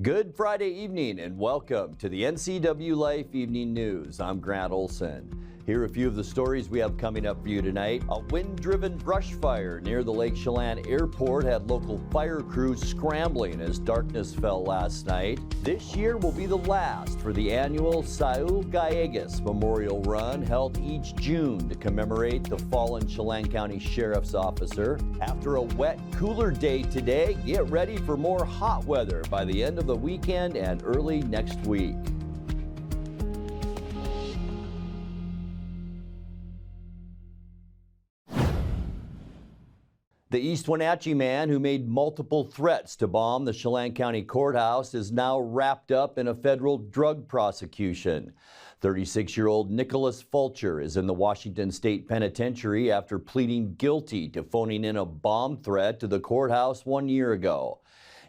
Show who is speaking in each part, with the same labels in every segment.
Speaker 1: Good Friday evening and welcome to the NCWLIFE Evening News. I'm Grant Olson. Here are a few of the stories we have coming up for you tonight. A wind-driven brush fire near the Lake Chelan Airport had local fire crews scrambling as darkness fell last night. This year will be the last for the annual Saul Gallegos Memorial Run held each June to commemorate the fallen Chelan County Sheriff's officer. After a wet, cooler day today, get ready for more hot weather by the end of the weekend and early next week. The East Wenatchee man who made multiple threats to bomb the Chelan County Courthouse is now wrapped up in a federal drug prosecution. 36-year-old Nicholas Fulcher is in the Washington State Penitentiary after pleading guilty to phoning in a bomb threat to the courthouse 1 year ago.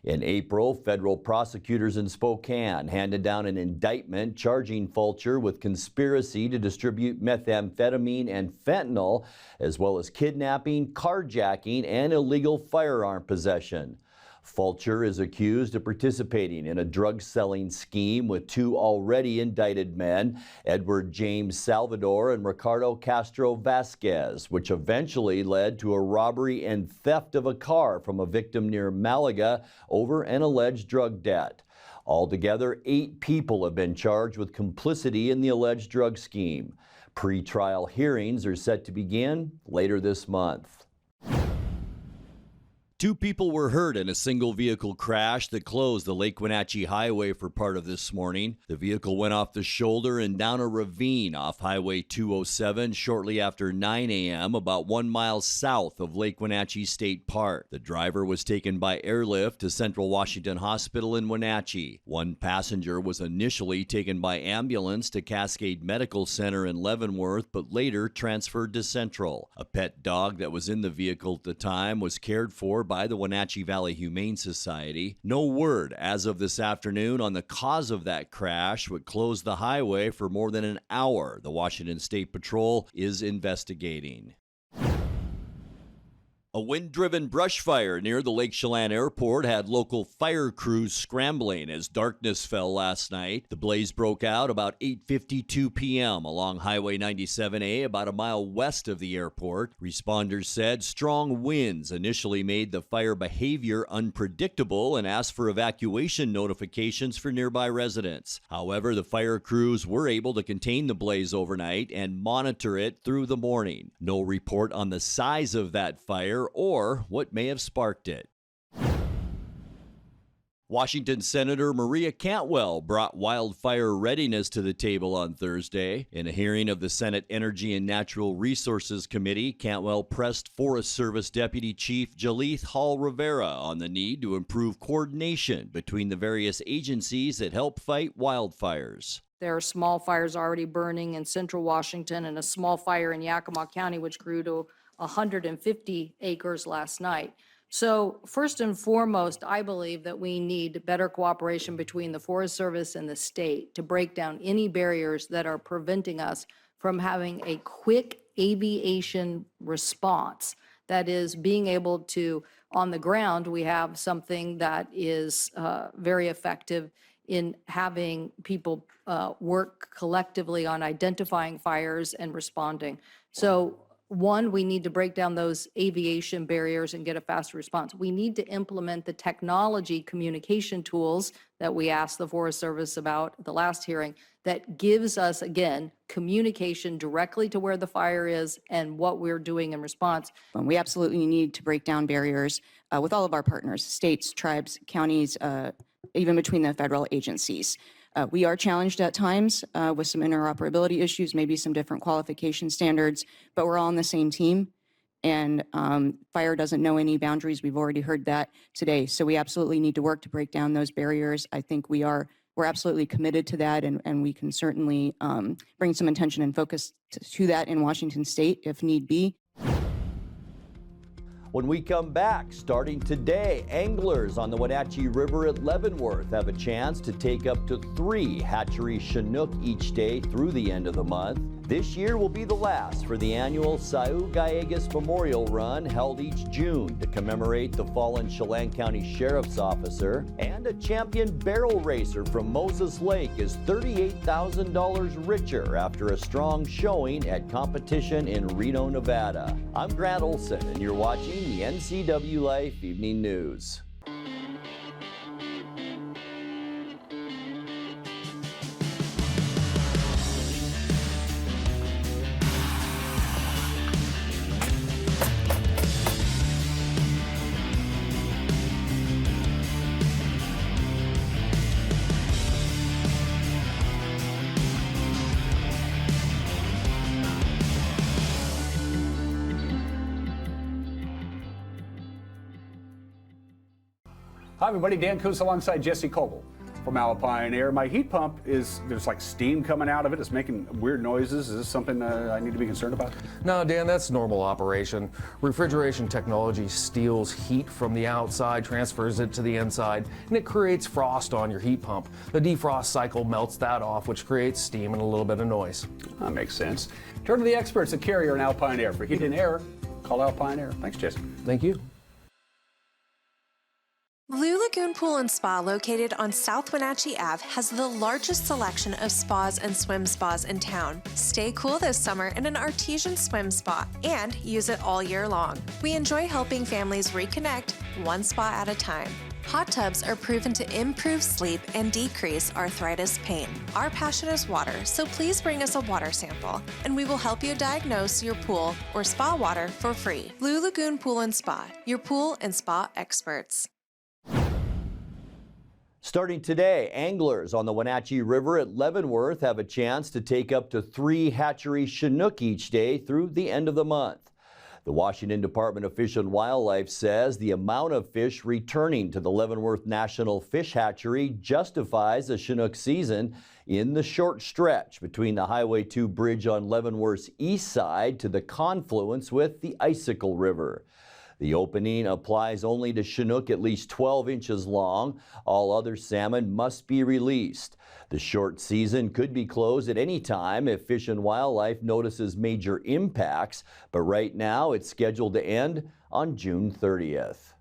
Speaker 1: In April, federal prosecutors in Spokane handed down an indictment charging Fulcher with conspiracy to distribute methamphetamine and fentanyl, as well as kidnapping, carjacking, and illegal firearm possession. Fulcher is accused of participating in a drug-selling scheme with two already indicted men, Edward James Salvador and Ricardo Castro Vasquez, which eventually led to a robbery and theft of a car from a victim near Malaga over an alleged drug debt. Altogether, 8 people have been charged with complicity in the alleged drug scheme. Pre-trial hearings are set to begin later this month. 2 people were hurt in a single vehicle crash that closed the Lake Wenatchee Highway for part of this morning. The vehicle went off the shoulder and down a ravine off Highway 207 shortly after 9 a.m. about 1 mile south of Lake Wenatchee State Park. The driver was taken by airlift to Central Washington Hospital in Wenatchee. One passenger was initially taken by ambulance to Cascade Medical Center in Leavenworth, but later transferred to Central. A pet dog that was in the vehicle at the time was cared for by the Wenatchee Valley Humane Society. No word as of this afternoon on the cause of that crash, which closed the highway for more than an hour. The Washington State Patrol is investigating. A wind-driven brush fire near the Lake Chelan Airport had local fire crews scrambling as darkness fell last night. The blaze broke out about 8:52 p.m. along Highway 97A, about a mile west of the airport. Responders said strong winds initially made the fire behavior unpredictable and asked for evacuation notifications for nearby residents. However, the fire crews were able to contain the blaze overnight and monitor it through the morning. No report on the size of that fire or what may have sparked it. Washington Senator Maria Cantwell brought wildfire readiness to the table on Thursday. In a hearing of the Senate Energy and Natural Resources Committee, Cantwell pressed Forest Service Deputy Chief Jalith Hall Rivera on the need to improve coordination between the various agencies that help fight wildfires.
Speaker 2: There are small fires already burning in central Washington and a small fire in Yakima County, which grew to 150 acres last night. So first and foremost, I believe that we need better cooperation between the Forest Service and the state to break down any barriers that are preventing us from having a quick aviation response. That is, being able to, on the ground, we have something that is very effective in having people work collectively on identifying fires and responding. So one, we need to break down those aviation barriers and get a faster response. We need to implement the technology communication tools that we asked the Forest Service about at the last hearing that gives us, again, communication directly to where the fire is and what we're doing in response.
Speaker 3: We absolutely need to break down barriers with all of our partners, states, tribes, counties, even between the federal agencies. We are challenged at times with some interoperability issues, maybe some different qualification standards, but we're all on the same team. And fire doesn't know any boundaries. We've already heard that today. So we absolutely need to work to break down those barriers. I think we're absolutely committed to that, and we can certainly bring some attention and focus to that in Washington State if need be.
Speaker 1: When we come back, starting today, anglers on the Wenatchee River at Leavenworth have a chance to take up to 3 Hatchery Chinook each day through the end of the month. This year will be the last for the annual Saul Gallegos Memorial Run held each June to commemorate the fallen Chelan County Sheriff's Officer. And a champion barrel racer from Moses Lake is $38,000 richer after a strong showing at competition in Reno, Nevada. I'm Grant Olson, and you're watching the NCWLIFE Evening News.
Speaker 4: Hi everybody, Dan Coos alongside Jesse Coble from Alpine Air. My heat pump there's like steam coming out of it. It's making weird noises. Is this something I need to be concerned about?
Speaker 5: No, Dan, that's normal operation. Refrigeration technology steals heat from the outside, transfers it to the inside, and it creates frost on your heat pump. The defrost cycle melts that off, which creates steam and a little bit of noise.
Speaker 4: That makes sense. Turn to the experts at Carrier and Alpine Air. For heat and air, call Alpine Air. Thanks, Jesse.
Speaker 5: Thank you.
Speaker 6: Blue Lagoon Pool and Spa, located on South Wenatchee Ave, has the largest selection of spas and swim spas in town. Stay cool this summer in an artesian swim spa and use it all year long. We enjoy helping families reconnect one spa at a time. Hot tubs are proven to improve sleep and decrease arthritis pain. Our passion is water, so please bring us a water sample, and we will help you diagnose your pool or spa water for free. Blue Lagoon Pool and Spa, your pool and spa experts.
Speaker 1: Starting today, anglers on the Wenatchee River at Leavenworth have a chance to take up to 3 Hatchery Chinook each day through the end of the month. The Washington Department of Fish and Wildlife says the amount of fish returning to the Leavenworth National Fish Hatchery justifies the Chinook season in the short stretch between the Highway 2 bridge on Leavenworth's east side to the confluence with the Icicle River. The opening applies only to Chinook at least 12 inches long. All other salmon must be released. The short season could be closed at any time if Fish and Wildlife notices major impacts, but right now it's scheduled to end on June 30th.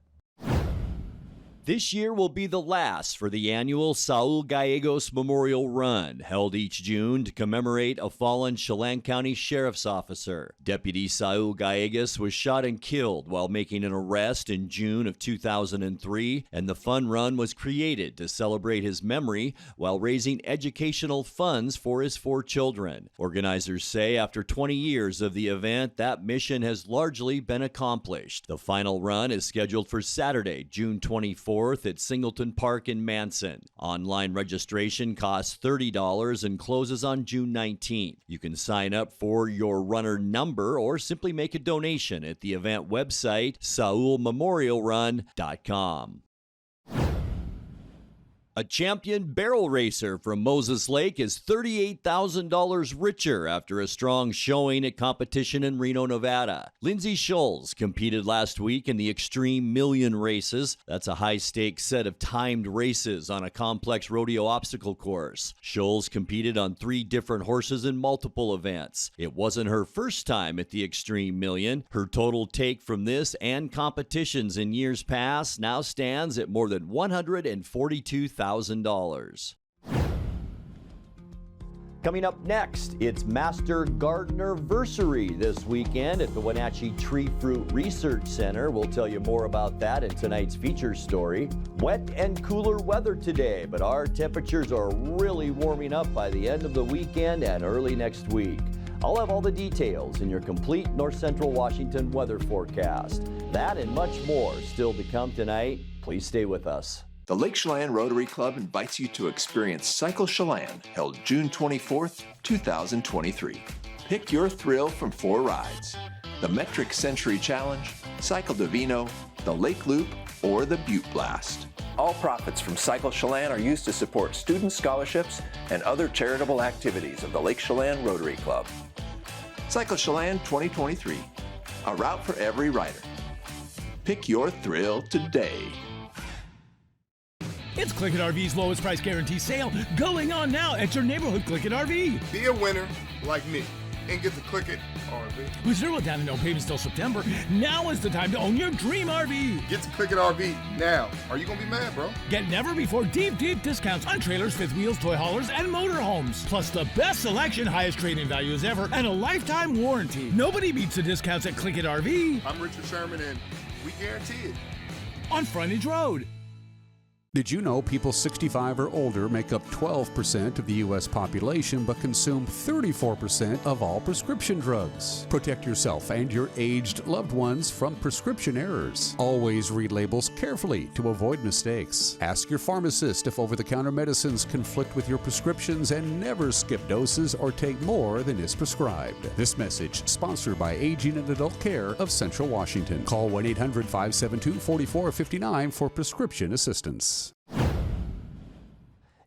Speaker 1: This year will be the last for the annual Saul Gallegos Memorial Run, held each June to commemorate a fallen Chelan County Sheriff's Officer. Deputy Saul Gallegos was shot and killed while making an arrest in June of 2003, and the fun run was created to celebrate his memory while raising educational funds for his 4 children. Organizers say after 20 years of the event, that mission has largely been accomplished. The final run is scheduled for Saturday, June 24th. At Singleton Park in Manson. Online registration costs $30 and closes on June 19th. You can sign up for your runner number or simply make a donation at the event website, saulmemorialrun.com. A champion barrel racer from Moses Lake is $38,000 richer after a strong showing at competition in Reno, Nevada. Lindsey Schulz competed last week in the Extreme Million races. That's a high-stakes set of timed races on a complex rodeo obstacle course. Schulz competed on 3 different horses in multiple events. It wasn't her first time at the Extreme Million. Her total take from this and competitions in years past now stands at more than $142,000. Coming up next, it's Master Gardener Versary this weekend at the Wenatchee Tree Fruit Research Center. We'll tell you more about that in tonight's feature story. Wet and cooler weather today, but our temperatures are really warming up by the end of the weekend and early next week. I'll have all the details in your complete North Central Washington weather forecast. That and much more still to come tonight. Please stay with us.
Speaker 7: The Lake Chelan Rotary Club invites you to experience Cycle Chelan, held June 24th, 2023. Pick your thrill from 4 rides: the Metric Century Challenge, Cycle Divino, the Lake Loop, or the Butte Blast. All profits from Cycle Chelan are used to support student scholarships and other charitable activities of the Lake Chelan Rotary Club. Cycle Chelan 2023, a route for every rider. Pick your thrill today.
Speaker 8: It's Click-It RV's lowest price guarantee sale going on now at your neighborhood Click-It RV.
Speaker 9: Be a winner like me.
Speaker 8: and get to click it RV.
Speaker 9: With 0 down and no payments till September, now is the time to own your dream RV.
Speaker 8: Get to click it RV now. Are you gonna be mad, bro?
Speaker 9: Get never before deep discounts on trailers, fifth wheels, toy haulers, and motorhomes. Plus the best selection, highest trade-in values ever, and a lifetime warranty. Nobody beats the discounts at Click It RV.
Speaker 8: I'm Richard Sherman, and we guarantee it.
Speaker 9: On Frontage Road.
Speaker 10: Did you know people 65 or older make up 12% of the U.S. population but consume 34% of all prescription drugs? Protect yourself and your aged loved ones from prescription errors. Always read labels carefully to avoid mistakes. Ask your pharmacist if over-the-counter medicines conflict with your prescriptions, and never skip doses or take more than is prescribed. This message sponsored by Aging and Adult Care of Central Washington. Call 1-800-572-4459 for prescription assistance.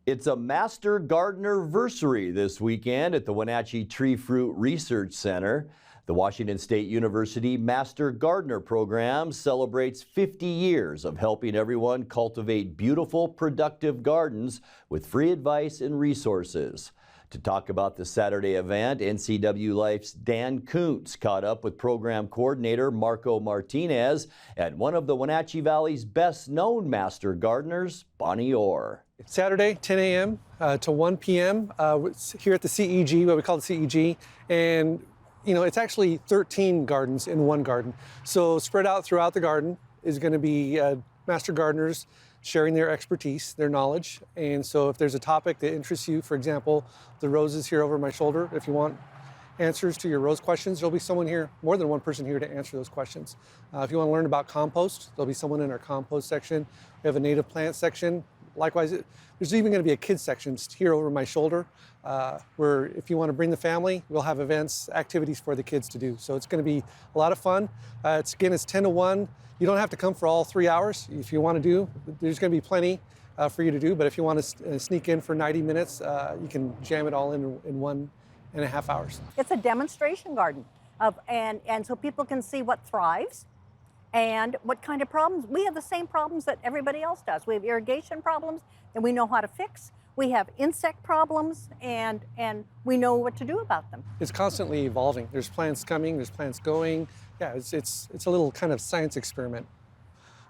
Speaker 1: It's a Master Gardener Versary this weekend at the Wenatchee Tree Fruit Research Center. The Washington State University Master Gardener Program celebrates 50 years of helping everyone cultivate beautiful, productive gardens with free advice and resources. To talk about the Saturday event, NCWLIFE's Dan Kuntz caught up with program coordinator Marco Martinez and one of the Wenatchee Valley's best-known master gardeners, Bonnie Orr.
Speaker 11: Saturday, 10 a.m. To 1 p.m. Here at the CEG, what we call the CEG, and you know, it's actually 13 gardens in one garden. So spread out throughout the garden is going to be master gardeners sharing their expertise, their knowledge. And so if there's a topic that interests you, for example, the roses here over my shoulder, if you want answers to your rose questions, there'll be someone here, more than one person here to answer those questions. If you want to learn about compost, there'll be someone in our compost section. We have a native plant section. Likewise, there's even going to be a kids section here over my shoulder where if you want to bring the family, we'll have events, activities for the kids to do. So it's going to be a lot of fun. It's 10 to 1. You don't have to come for all 3 hours. If you want to do, there's going to be plenty for you to do. But if you want to sneak in for 90 minutes, you can jam it all in 1.5 hours.
Speaker 12: It's a demonstration garden, and so people can see what thrives and what kind of problems. We have the same problems that everybody else does. We have irrigation problems that we know how to fix. We have insect problems, and we know what to do about them.
Speaker 11: It's constantly evolving. There's plants coming, there's plants going. Yeah, it's a little kind of science experiment.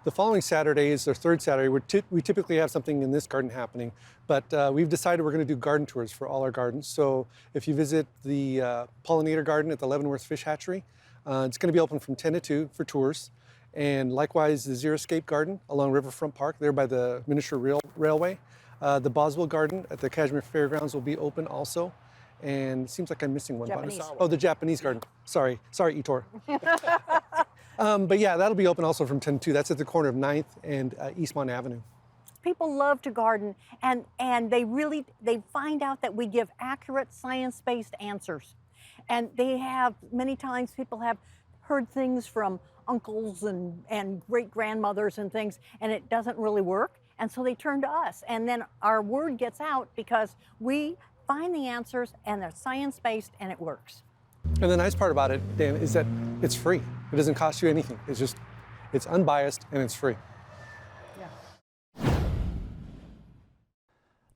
Speaker 11: The following Saturday is our third Saturday. We typically have something in this garden happening, but we've decided we're going to do garden tours for all our gardens. So if you visit the pollinator garden at the Leavenworth Fish Hatchery, it's going to be open from 10 to 2 for tours. And likewise, the Zero Escape Garden along Riverfront Park, there by the Miniature Railway. The Boswell Garden at the Kashmir Fairgrounds will be open also. And it seems like I'm missing one.
Speaker 12: Japanese.
Speaker 11: Oh, the Japanese garden. Sorry, Itor. But yeah, that'll be open also from 10 to 2. That's at the corner of 9th and Eastmont Avenue.
Speaker 12: People love to garden, and they find out that we give accurate science-based answers. And many times people have heard things from uncles and great-grandmothers and things, and it doesn't really work. And so they turn to us. And then our word gets out because we find the answers, and they're science-based, and it works.
Speaker 11: And the nice part about it, Dan, is that it's free. It doesn't cost you anything. It's unbiased, and it's free.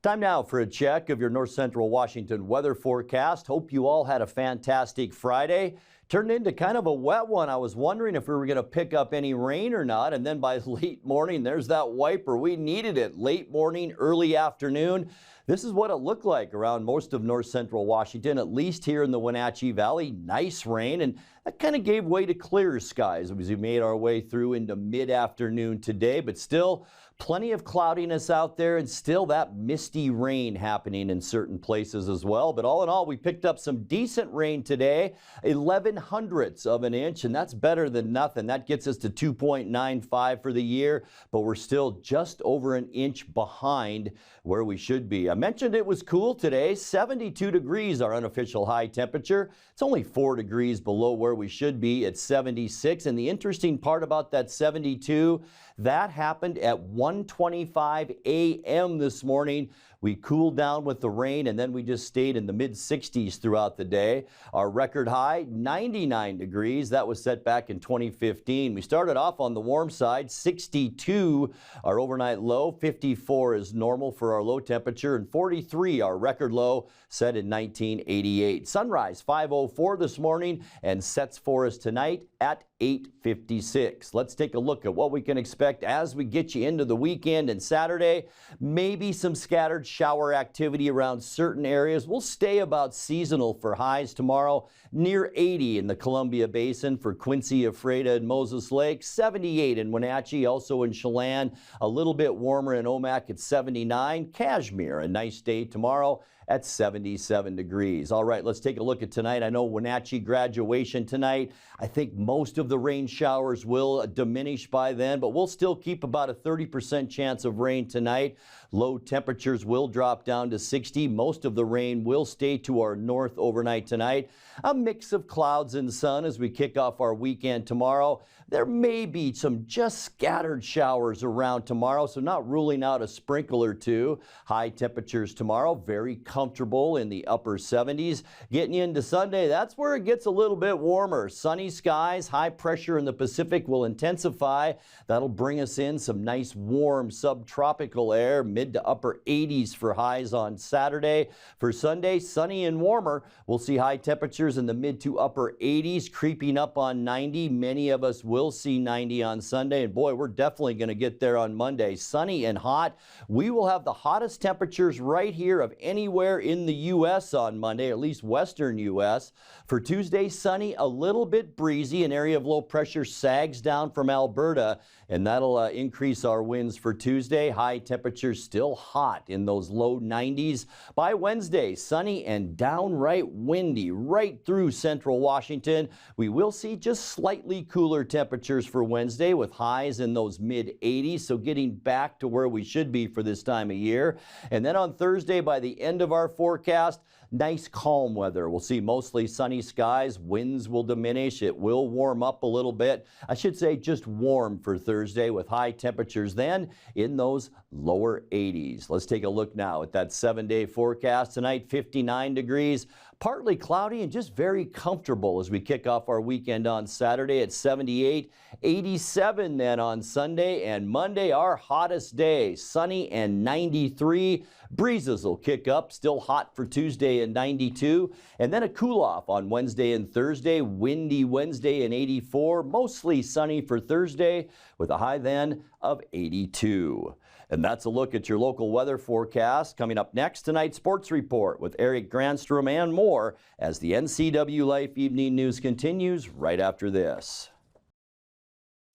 Speaker 1: Time now for a check of your North Central Washington weather forecast. Hope you all had a fantastic Friday. Turned into kind of a wet one. I was wondering if we were going to pick up any rain or not, and then by late morning, there's that wiper. We needed it late morning, early afternoon. This is what it looked like around most of North Central Washington, at least here in the Wenatchee Valley. Nice rain, and that kind of gave way to clear skies as we made our way through into mid-afternoon today, but still plenty of cloudiness out there and still that misty rain happening in certain places as well. But all in all, we picked up some decent rain today, 11/100ths of an inch, and that's better than nothing. That gets us to 2.95 for the year, but we're still just over an inch behind where we should be. I mentioned it was cool today, 72 degrees our unofficial high temperature. It's only 4 degrees below where we should be at 76. And the interesting part about that 72, that happened at 1:25 a.m. this morning. We cooled down with the rain, and then we just stayed in the mid-60s throughout the day. Our record high, 99 degrees. That was set back in 2015. We started off on the warm side, 62 our overnight low, 54 is normal for our low temperature, and 43 our record low set in 1988. Sunrise 5:04 this morning and sets for us tonight at 8:56. Let's take a look at what we can expect as we get you into the weekend and Saturday. Maybe some scattered shower activity around certain areas. We'll stay about seasonal for highs tomorrow, near 80 in the Columbia Basin for Quincy, Ephrata, and Moses Lake, 78 in Wenatchee, also in Chelan, a little bit warmer in Omak at 79. Cashmere, a nice day tomorrow at 77 degrees. All right, let's take a look at tonight. I know Wenatchee graduation tonight. I think most of the rain showers will diminish by then, but we'll still keep about a 30% chance of rain tonight. Low temperatures will drop down to 60. Most of the rain will stay to our north overnight tonight. A mix of clouds and sun as we kick off our weekend tomorrow. There may be some just scattered showers around tomorrow, so not ruling out a sprinkle or two. High temperatures tomorrow, very comfortable in the upper 70s. Getting into Sunday, that's where it gets a little bit warmer. Sunny skies, high pressure in the Pacific will intensify. That'll bring us in some nice warm subtropical air, mid to upper 80s for highs on Saturday. For Sunday, sunny and warmer. We'll see high temperatures in the mid to upper 80s, creeping up on 90. Many of us will see 90 on Sunday, and boy, we're definitely going to get there on Monday. Sunny and hot. We will have the hottest temperatures right here of anywhere in the U.S. on Monday, at least western U.S. For Tuesday, sunny, a little bit breezy. An area of low pressure sags down from Alberta, and that'll increase our winds for Tuesday. High temperatures still hot in those low 90s. By Wednesday, sunny and downright windy right through central Washington. We will see just slightly cooler temperatures for Wednesday with highs in those mid 80s, so getting back to where we should be for this time of year. And then on Thursday, by the end of our forecast, nice calm weather. We'll see mostly sunny skies. Winds will diminish. It will warm up a little bit. I should say just warm for Thursday with high temperatures then in those lower 80s. Let's take a look now at that 7-day forecast. Tonight, 59 degrees. Partly cloudy and just very comfortable as we kick off our weekend on Saturday at 78, 87 then on Sunday, and Monday our hottest day, sunny and 93. Breezes will kick up, still hot for Tuesday and 92, and then a cool off on Wednesday and Thursday, windy Wednesday and 84, mostly sunny for Thursday with a high then of 82. And that's a look at your local weather forecast. Coming up next, tonight's sports report with Eric Granstrom and more as the NCWLIFE Evening News continues right after this.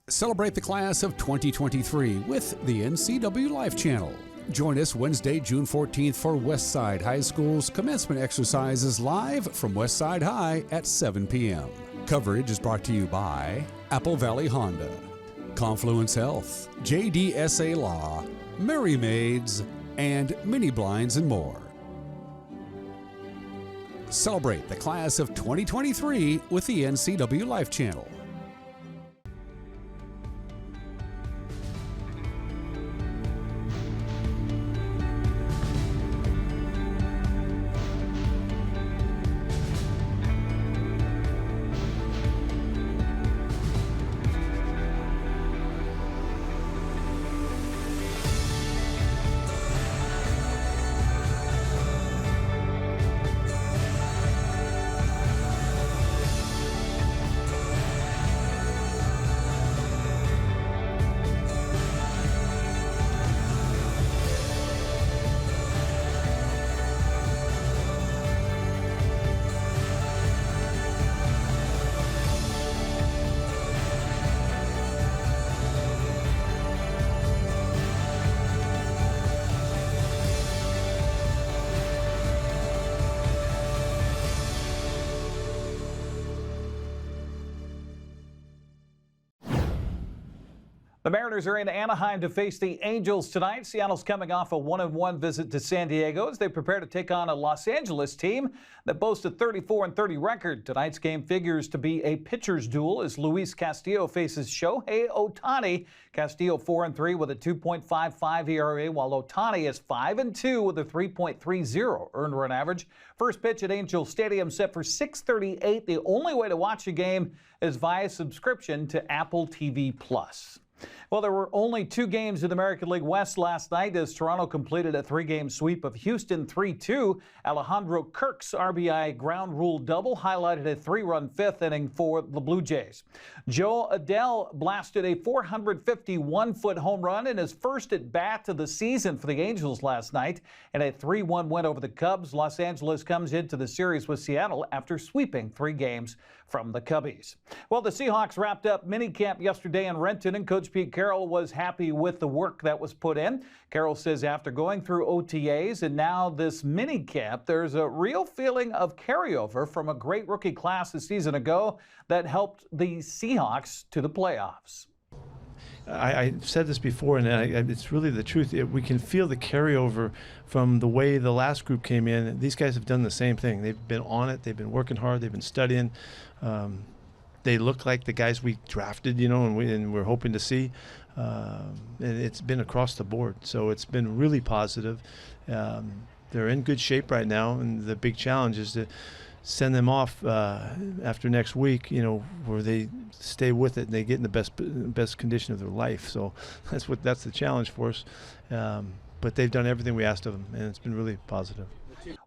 Speaker 10: Celebrate the class of 2023 with the NCWLIFE channel. Join us Wednesday, June 14th for Westside High School's commencement exercises live from Westside High at 7 p.m. Coverage is brought to you by Apple Valley Honda, Confluence Health, JDSA Law, Merry Maids, and Mini Blinds and more. Celebrate the class of 2023 with the NCWLIFE channel.
Speaker 13: The Mariners are in Anaheim to face the Angels tonight. Seattle's coming off a 1-1 visit to San Diego as they prepare to take on a Los Angeles team that boasts a 34-30 record. Tonight's game figures to be a pitcher's duel as Luis Castillo faces Shohei Ohtani. Castillo 4-3 with a 2.55 ERA, while Ohtani is 5-2 with a 3.30 earned run average. First pitch at Angel Stadium set for 6:38. The only way to watch the game is via subscription to Apple TV+. Well, there were only 2 games in the American League West last night as Toronto completed a 3-game sweep of Houston 3-2. Alejandro Kirk's RBI ground rule double highlighted a 3-run 5th inning for the Blue Jays. Joe Adell blasted a 451-foot home run in his first at-bat of the season for the Angels last night. In a 3-1 win over the Cubs, Los Angeles comes into the series with Seattle after sweeping 3 games from the Cubbies. Well, the Seahawks wrapped up minicamp yesterday in Renton, and Coach Pete Carroll was happy with the work that was put in. Carroll says after going through OTAs and now this minicamp, there's a real feeling of carryover from a great rookie class a season ago that helped the Seahawks to the playoffs.
Speaker 14: I said this before, and it's really the truth. We can feel the carryover from the way the last group came in. These guys have done the same thing. They've been on it. They've been working hard. They've been studying. They look like the guys we drafted, and we're hoping to see. And it's been across the board. So it's been really positive. They're in good shape right now, and the big challenge is to send them off after next week, where they stay with it and they get in the best condition of their life. So that's the challenge for us. But they've done everything we asked of them, and it's been really positive.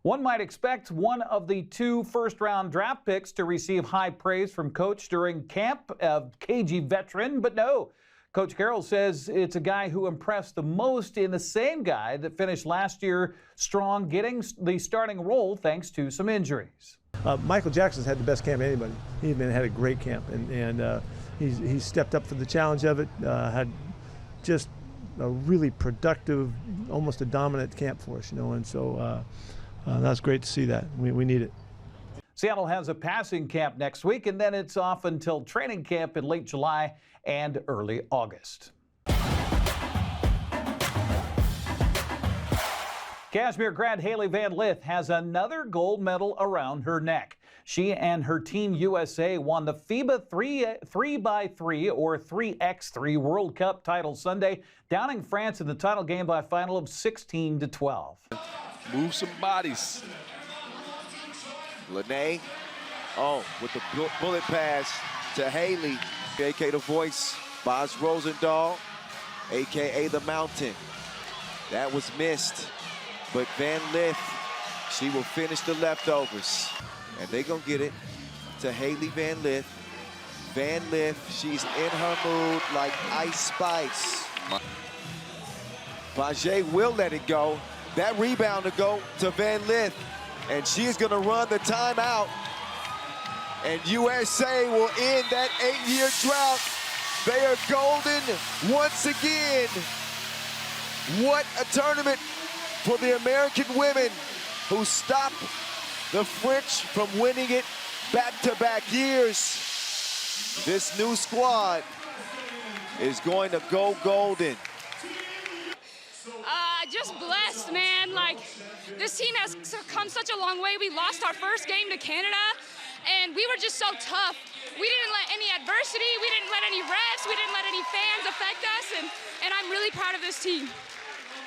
Speaker 13: One might expect one of the 2 first-round draft picks to receive high praise from Coach during camp, a KG veteran, but no. Coach Carroll says it's a guy who impressed the most in the same guy that finished last year strong, getting the starting role thanks to some injuries.
Speaker 14: Michael Jackson's had the best camp of anybody. He's had a great camp, and he's stepped up for the challenge of it, had just a really productive, almost a dominant camp for us, and so that's great to see that. We need it.
Speaker 13: Seattle has a passing camp next week, and then it's off until training camp in late July and early August. Kashmir grad Haley Van Lith has another gold medal around her neck. She and her Team USA won the FIBA 3x3 or 3x3 World Cup title Sunday, downing France in the title game by a final of 16-12.
Speaker 15: Move some bodies. Lene, with the bullet pass to Haley, a.k.a. the voice, Boz Rosendahl, a.k.a. the Mountain. That was missed, but Van Lith, she will finish the leftovers. And they're going to get it to Haley Van Lith. Van Lith, she's in her mood like Ice Spice. Bajé will let it go. That rebound to go to Van Lith. And she is going to run the timeout. And USA will end that 8-year drought. They are golden once again. What a tournament for the American women who stopped the French from winning it back-to-back years. This new squad is going to go golden.
Speaker 16: Just blessed, man. Like, this team has come such a long way. We lost our first game to Canada, and we were just so tough. We didn't let any adversity, we didn't let any refs, we didn't let any fans affect us, and I'm really proud of this team.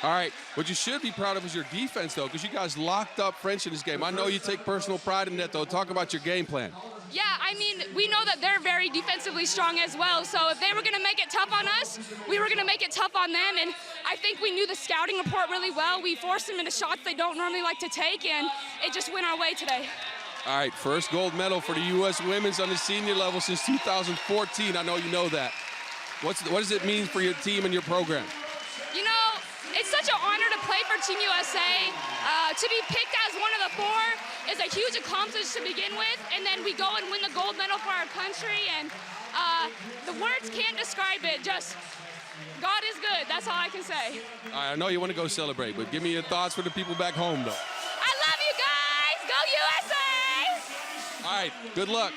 Speaker 17: All right, what you should be proud of is your defense, though, because you guys locked up French in this game. I know you take personal pride in that, though. Talk about your game plan.
Speaker 16: Yeah, I mean, we know that they're very defensively strong as well, so if they were going to make it tough on us, we were going to make it tough on them, and I think we knew the scouting report really well. We forced them into shots they don't normally like to take, and it just went our way today.
Speaker 17: All right, first gold medal for the U.S. women's on the senior level since 2014. I know you know that. What does it mean for your team and your program?
Speaker 16: You know, it's such an honor to play for Team USA. To be picked as one of the 4 is a huge accomplishment to begin with, and then we go and win the gold medal for our country, and the words can't describe it, just God is good. That's all I can say.
Speaker 17: All right, I know you want to go celebrate, but give me your thoughts for the people back home, though.
Speaker 16: I love you guys. Go USA!
Speaker 17: All right, good luck.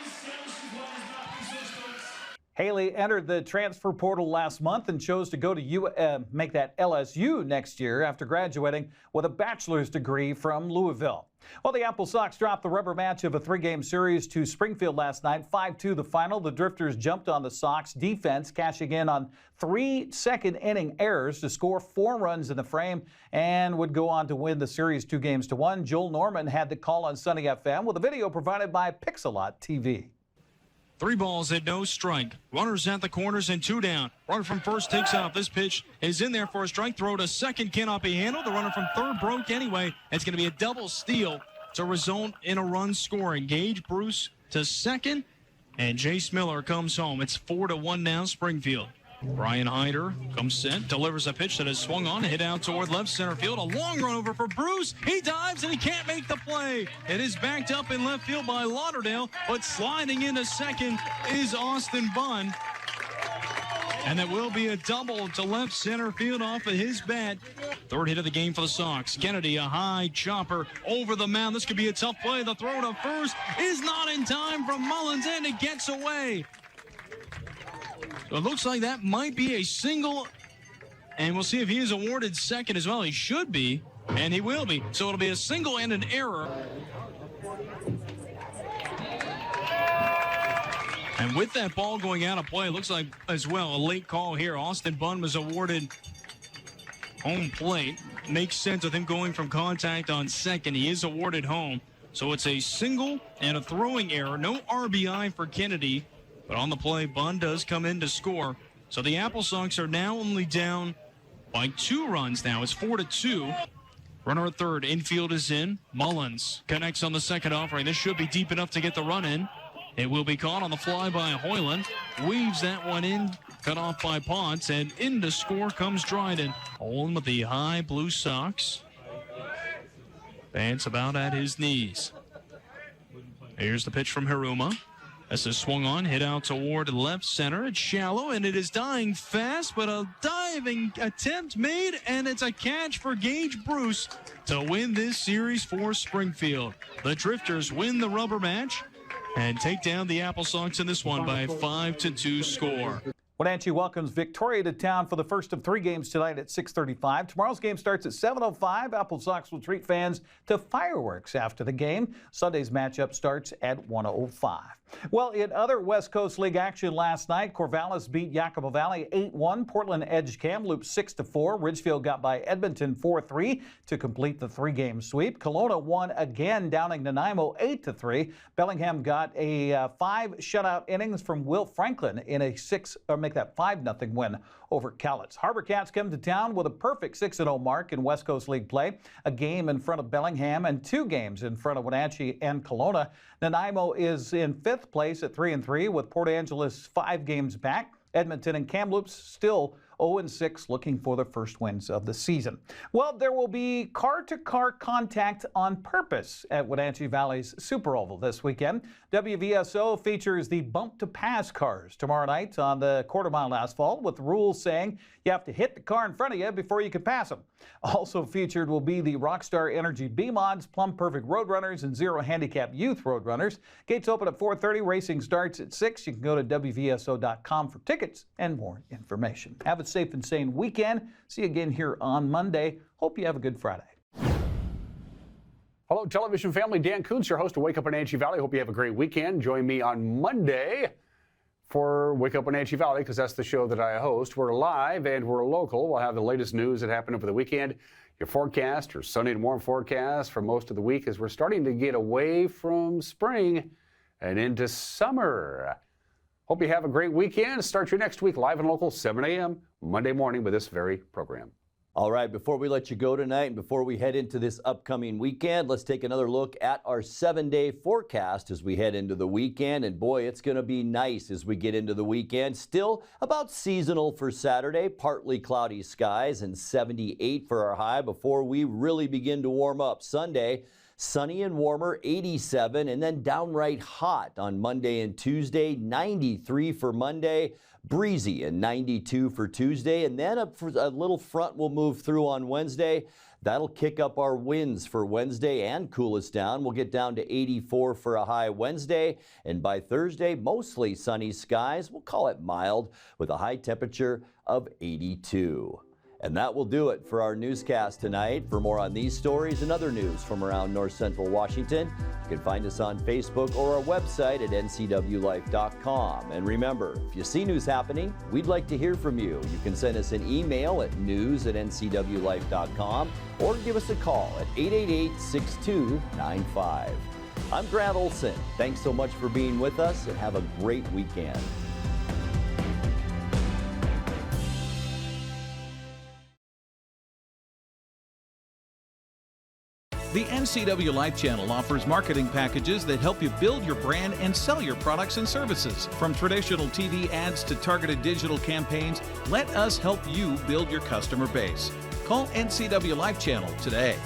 Speaker 13: Haley entered the transfer portal last month and chose to go to make that LSU next year after graduating with a bachelor's degree from Louisville. Well, the Apple Sox dropped the rubber match of a 3-game series to Springfield last night, 5-2 the final. The Drifters jumped on the Sox defense, cashing in on 3 second-inning errors to score 4 runs in the frame and would go on to win the series 2-1. Joel Norman had the call on Sunny FM with a video provided by Pixelot TV.
Speaker 18: 3 balls and no strike. Runners at the corners and 2 down. Runner from first takes off. This pitch is in there for a strike. Throw to second cannot be handled. The runner from third broke anyway. It's going to be a double steal to result in a run scoring. Gage Bruce to second, and Jace Miller comes home. It's 4-1 now, Springfield. Brian Hyder comes set, delivers a pitch that is swung on, hit out toward left center field. A long run over for Bruce. He dives and he can't make the play. It is backed up in left field by Lauderdale, but sliding into second is Austin Bunn. And that will be a double to left center field off of his bat. Third hit of the game for the Sox. Kennedy, a high chopper over the mound. This could be a tough play. The throw to first is not in time from Mullins, and it gets away. So it looks like that might be a single, and we'll see if he is awarded second as well. He should be, and he will be. So it'll be a single and an error. And with that ball going out of play, it looks like as well a late call here. Austin Bunn was awarded home plate. Makes sense with him going from contact on second. He is awarded home. So it's a single and a throwing error. No RBI for Kennedy. But on the play, Bunn does come in to score. So the Apple Sox are now only down by 2 runs now. It's 4-2. Runner at third. Infield is in. Mullins connects on the second offering. This should be deep enough to get the run in. It will be caught on the fly by Hoyland. Weaves that one in. Cut off by Ponce. And in to score comes Dryden. Hoyland with the high blue socks. Pants about at his knees. Here's the pitch from Hiruma. This is swung on, hit out toward left center. It's shallow, and it is dying fast, but a diving attempt made, and it's a catch for Gage Bruce to win this series for Springfield. The Drifters win the rubber match and take down the Apple Sox in this one by a 5-2 score.
Speaker 13: Wenatchee welcomes Victoria to town for the first of 3 games tonight at 6:35. Tomorrow's game starts at 7:05. Apple Sox will treat fans to fireworks after the game. Sunday's matchup starts at 1:05. Well, in other West Coast League action last night, Corvallis beat Yakima Valley 8-1. Portland edged Kamloops 6-4. Ridgefield got by Edmonton 4-3 to complete the 3-game sweep. Kelowna won again, downing Nanaimo 8-3. Bellingham got a 5 shutout innings from Will Franklin in a 5-0 win over Cowlitz. Harbor Cats come to town with a perfect 6-0 mark in West Coast League play. A game in front of Bellingham and 2 games in front of Wenatchee and Kelowna. Nanaimo is in 5th place at 3-3 with Port Angeles 5 games back. Edmonton and Kamloops still 0-6, looking for the first wins of the season. Well, there will be car-to-car contact on purpose at Wenatchee Valley's Super Oval this weekend. WVSO features the bump-to-pass cars tomorrow night on the quarter-mile asphalt, with rules saying you have to hit the car in front of you before you can pass them. Also featured will be the Rockstar Energy B-Mods, Plum Perfect Roadrunners, and Zero Handicap Youth Roadrunners. Gates open at 4:30. Racing starts at 6. You can go to WVSO.com for tickets and more information. Have a safe and sane weekend. See you again here on Monday. Hope you have a good Friday.
Speaker 4: Hello, television family. Dan Kuntz, your host of Wake Up in Angie Valley. Hope you have a great weekend. Join me on Monday for Wake Up in Angie Valley, because that's the show that I host. We're live and we're local. We'll have the latest news that happened over the weekend. Your forecast, your sunny and warm forecast for most of the week, as we're starting to get away from spring and into summer. Hope you have a great weekend. Start your next week live and local, 7 a.m. Monday morning with this very program.
Speaker 1: All right, before we let you go tonight and before we head into this upcoming weekend, let's take another look at our 7-day forecast as we head into the weekend. And boy, it's going to be nice as we get into the weekend. Still about seasonal for Saturday, partly cloudy skies and 78 for our high before we really begin to warm up. Sunday, sunny and warmer, 87, and then downright hot on Monday and Tuesday, 93 for Monday. Breezy and 92 for Tuesday, and then a little front will move through on Wednesday. That'll kick up our winds for Wednesday and cool us down. We'll get down to 84 for a high Wednesday, and by Thursday, mostly sunny skies. We'll call it mild with a high temperature of 82. And that will do it for our newscast tonight. For more on these stories and other news from around north central Washington, you can find us on Facebook or our website at ncwlife.com. And remember, if you see news happening, we'd like to hear from you. You can send us an email at news@ncwlife.com or give us a call at 888-6295. I'm Grant Olson. Thanks so much for being with us, and have a great weekend.
Speaker 19: The NCWLIFE channel offers marketing packages that help you build your brand and sell your products and services. From traditional TV ads to targeted digital campaigns, let us help you build your customer base. Call NCWLIFE channel today.